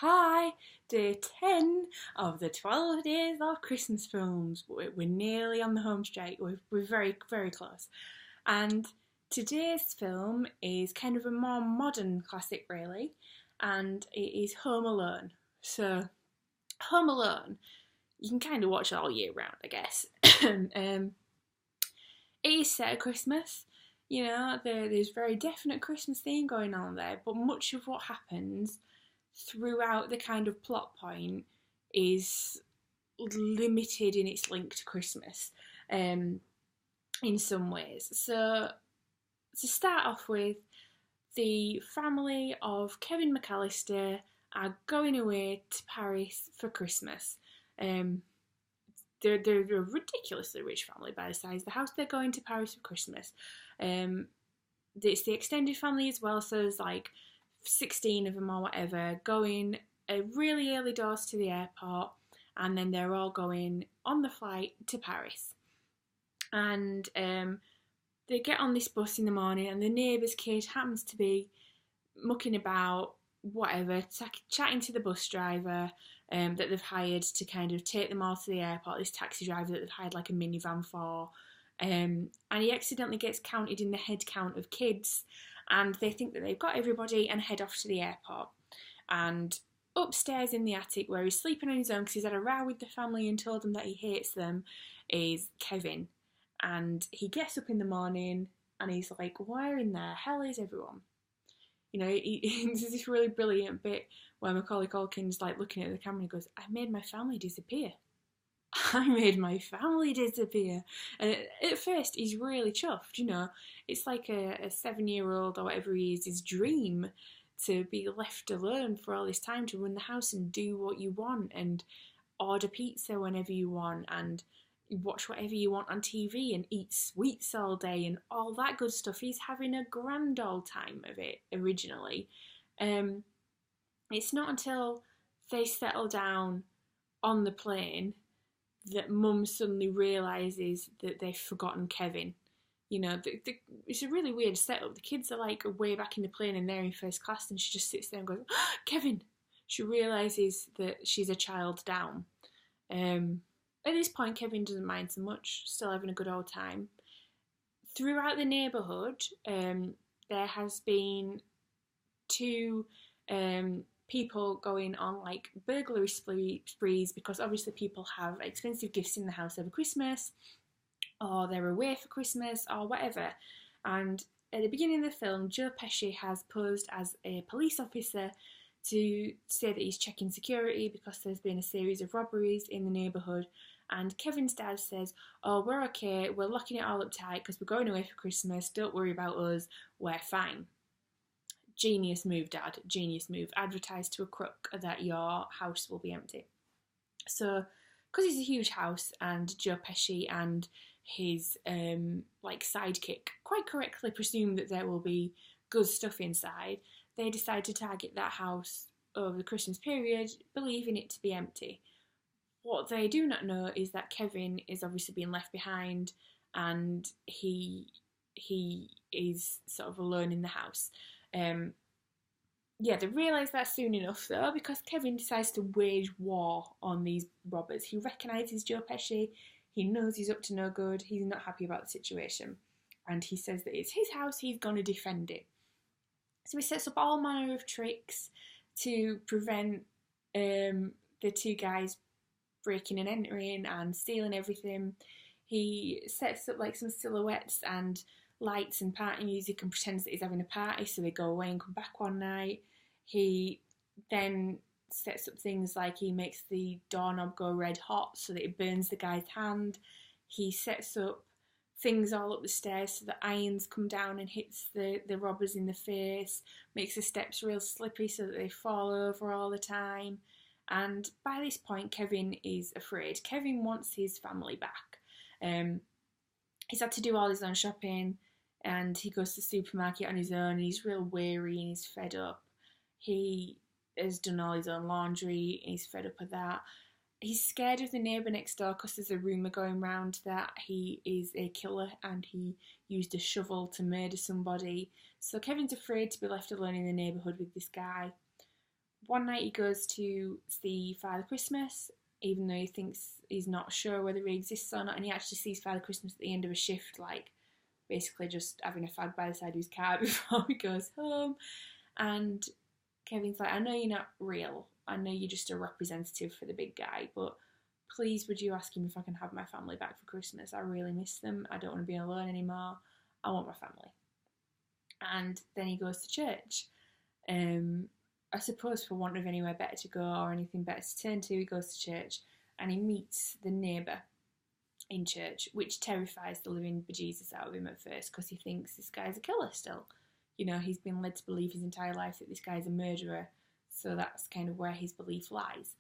Hi, day 10 of the 12 Days of Christmas films. We're nearly on the home straight. We're very, very close. And today's film is kind of a more modern classic, really, and it is Home Alone. So, Home Alone, you can kind of watch it all year round, I guess. It is set at Christmas. There's very definite Christmas theme going on there, but much of what happens throughout the kind of plot point is limited in its link to Christmas in some ways. So, to start off with, the family of Kevin McAllister are going away to Paris for Christmas. Um, they're a ridiculously rich family by the size of the house. They're going to Paris for Christmas. Um, it's the extended family as well, so there's like 16 of them or whatever going really early doors to the airport, and then they're all going on the flight to Paris. And they get on this bus in the morning, and the neighbour's kid happens to be mucking about, whatever, chatting to the bus driver that they've hired to kind of take them all to the airport, this taxi driver that they've hired like a minivan for. And he accidentally gets counted in the head count of kids, and they think that they've got everybody and head off to the airport. And upstairs in the attic, where he's sleeping on his own because he's had a row with the family and told them that he hates them, is Kevin. And he gets up in the morning and he's like, where in the hell is everyone? There's this really brilliant bit where Macaulay Culkin's like looking at the camera and he goes, I made my family disappear. I made my family disappear. And at first, he's really chuffed. It's like a 7-year-old or whatever he is, his dream to be left alone for all this time, to run the house and do what you want and order pizza whenever you want and watch whatever you want on TV and eat sweets all day and all that good stuff. He's having a grand old time of it originally. It's not until they settle down on the plane that Mum suddenly realises that they've forgotten Kevin. It's a really weird setup. The kids are like way back in the plane and they're in first class, and she just sits there and goes, oh, Kevin! She realises that she's a child down. At this point, Kevin doesn't mind so much, still having a good old time. Throughout the neighbourhood, there has been two people going on like burglary sprees because obviously people have expensive gifts in the house over Christmas, or they're away for Christmas or whatever. And at the beginning of the film, Joe Pesci has posed as a police officer to say that he's checking security because there's been a series of robberies in the neighbourhood. And Kevin's dad says, oh, we're okay, we're locking it all up tight because we're going away for Christmas, don't worry about us, we're fine. Genius move, Dad, genius move. Advertise to a crook that your house will be empty. So, because it's a huge house and Joe Pesci and his sidekick quite correctly presume that there will be good stuff inside, they decide to target that house over the Christmas period, believing it to be empty. What they do not know is that Kevin is obviously being left behind, and he is sort of alone in the house. They realise that soon enough though, because Kevin decides to wage war on these robbers. He recognises Joe Pesci, he knows he's up to no good, he's not happy about the situation, and he says that it's his house, he's going to defend it. So he sets up all manner of tricks to prevent the two guys breaking and entering and stealing everything. He sets up like some silhouettes and lights and party music and pretends that he's having a party, so they go away and come back one night. He then sets up things like he makes the doorknob go red hot so that it burns the guy's hand. He sets up things all up the stairs so that irons come down and hits the robbers in the face, makes the steps real slippy so that they fall over all the time. And by this point, Kevin is afraid. Kevin wants his family back. He's had to do all his own shopping, and he goes to the supermarket on his own, and he's real weary and he's fed up. He has done all his own laundry and he's fed up of that. He's scared of the neighbour next door because there's a rumour going round that he is a killer and he used a shovel to murder somebody. So Kevin's afraid to be left alone in the neighbourhood with this guy. one night he goes to see Father Christmas, even though he thinks he's not sure whether he exists or not, and he actually sees Father Christmas at the end of a shift, like basically just having a fag by the side of his car before he goes home. And Kevin's like, I know you're not real. I know you're just a representative for the big guy, but please would you ask him if I can have my family back for Christmas? I really miss them. I don't want to be alone anymore. I want my family. And then he goes to church. I suppose for want of anywhere better to go or anything better to turn to, he goes to church and he meets the neighbour in church, which terrifies the living bejesus out of him at first because he thinks this guy's a killer still. You know, he's been led to believe his entire life that this guy's a murderer, so that's kind of where his belief lies.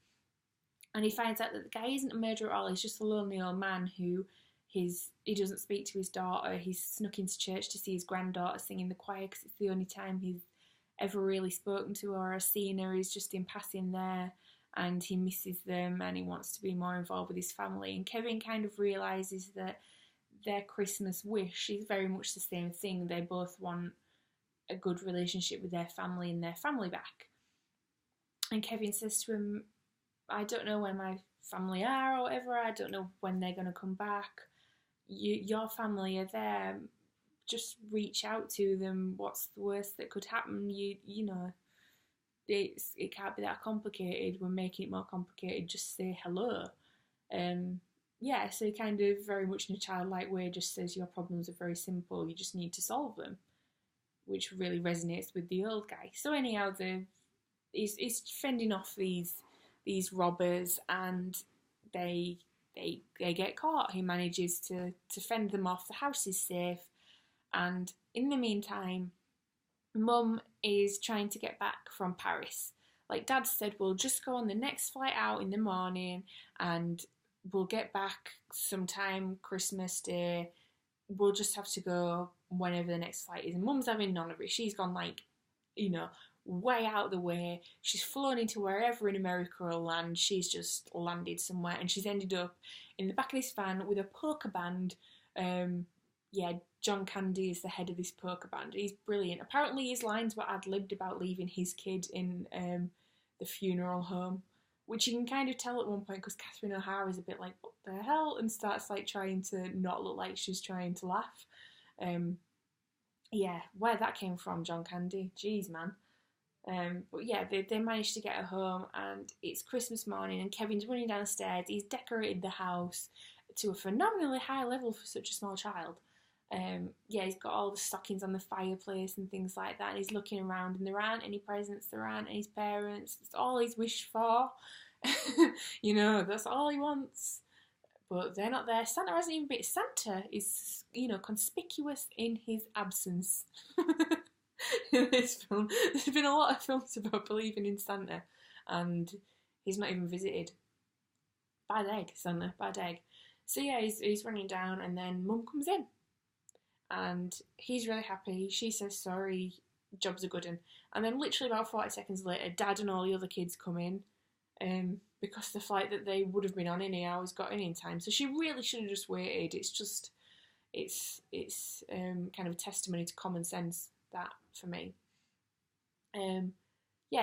And he finds out that the guy isn't a murderer at all, he's just a lonely old man who he doesn't speak to his daughter. He's snuck into church to see his granddaughter sing in the choir because it's the only time he's ever really spoken to her or seen her. He's just in passing there, and he misses them and he wants to be more involved with his family. And Kevin kind of realises that their Christmas wish is very much the same thing. They both want a good relationship with their family and their family back. And Kevin says to him, I don't know where my family are or whatever, I don't know when they're going to come back. Your family are there. Just reach out to them. What's the worst that could happen? You know, it can't be that complicated. We're making it more complicated. Just say hello. Yeah, so he kind of very much in a childlike way just says your problems are very simple. You just need to solve them, which really resonates with the old guy. So anyhow, he's fending off these robbers, and they get caught. He manages to fend them off. The house is safe. And in the meantime, Mum is trying to get back from Paris. Like Dad said, we'll just go on the next flight out in the morning and we'll get back sometime Christmas Day. We'll just have to go whenever the next flight is. And Mum's having none of it. She's gone way out of the way. She's flown into wherever in America will land. She's just landed somewhere and she's ended up in the back of this van with a polka band. John Candy is the head of this polka band. He's brilliant. Apparently his lines were ad-libbed about leaving his kid in the funeral home, which you can kind of tell at one point because Catherine O'Hara is a bit like, what the hell? And starts like trying to not look like she's trying to laugh. Where that came from, John Candy. Jeez, man. But yeah, they managed to get her home and it's Christmas morning and Kevin's running downstairs. He's decorated the house to a phenomenally high level for such a small child. He's got all the stockings on the fireplace and things like that, and he's looking around and there aren't any presents, there aren't any parents. It's all he's wished for. That's all he wants. But they're not there. Santa hasn't even been. Santa is, conspicuous in his absence. In this film, there's been a lot of films about believing in Santa, and he's not even visited. Bad egg, Santa, bad egg. So yeah, he's running down, and then Mum comes in, and he's really happy. She says sorry, job's a good one. And then literally about 40 seconds later, Dad and all the other kids come in, because the flight that they would have been on in 8 hours got in time. So she really should have just waited. It's kind of a testimony to common sense, that, for me.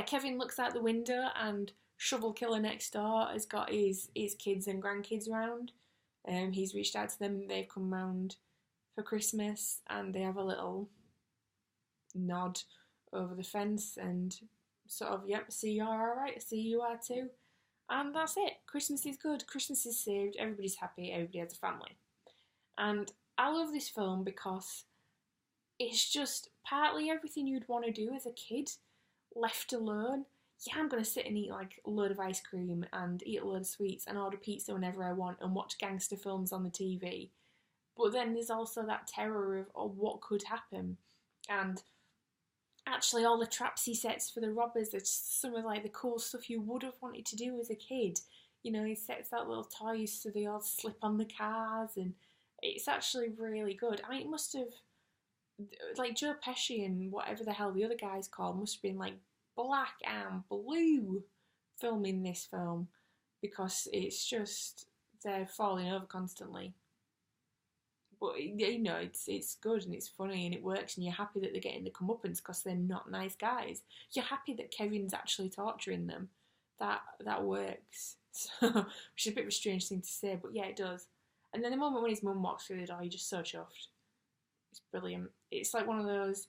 Kevin looks out the window and Shovel Killer next door has got his kids and grandkids around. He's reached out to them, they've come round for Christmas and they have a little nod over the fence and sort of, yep, see you're alright, see you are too. And that's it. Christmas is good, Christmas is saved, everybody's happy, everybody has a family. And I love this film because it's just partly everything you'd want to do as a kid, left alone. Yeah, I'm going to sit and eat like a load of ice cream and eat a load of sweets and order pizza whenever I want and watch gangster films on the TV. But then there's also that terror of what could happen. And actually all the traps he sets for the robbers are just some of like the cool stuff you would have wanted to do as a kid. He sets out little toys so they all slip on the cars, and it's actually really good. I mean, it must have, like Joe Pesci and whatever the hell the other guy's called must have been like black and blue filming this film, because it's just, they're falling over constantly. But it's good and it's funny and it works, and you're happy that they're getting the comeuppance because they're not nice guys. You're happy that Kevin's actually torturing them. That works. So, which is a bit of a strange thing to say, but yeah, it does. And then the moment when his mum walks through the door, you're just so chuffed. It's brilliant. It's like one of those,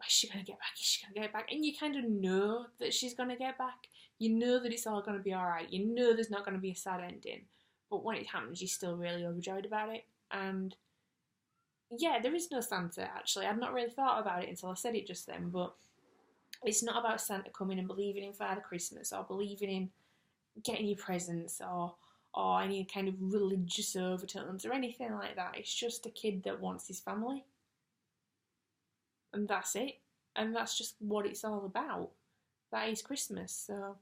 is she gonna get back? Is she gonna get back? And you kind of know that she's gonna get back. You know that it's all gonna be alright. You know there's not gonna be a sad ending. But when it happens, you're still really overjoyed about it. And yeah, there is no Santa, actually. I've not really thought about it until I said it just then, but it's not about Santa coming and believing in Father Christmas or believing in getting you presents or any kind of religious overtones or anything like that. It's just a kid that wants his family. And that's it. And that's just what it's all about. That is Christmas, so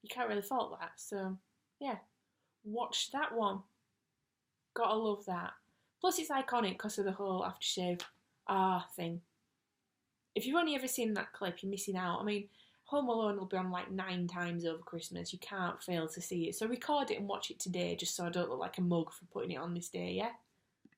you can't really fault that. So yeah, watch that one. Gotta love that. Plus, it's iconic because of the whole aftershave thing. If you've only ever seen that clip, you're missing out. I mean, Home Alone will be on like 9 times over Christmas. You can't fail to see it. So record it and watch it today, just so I don't look like a mug for putting it on this day, yeah?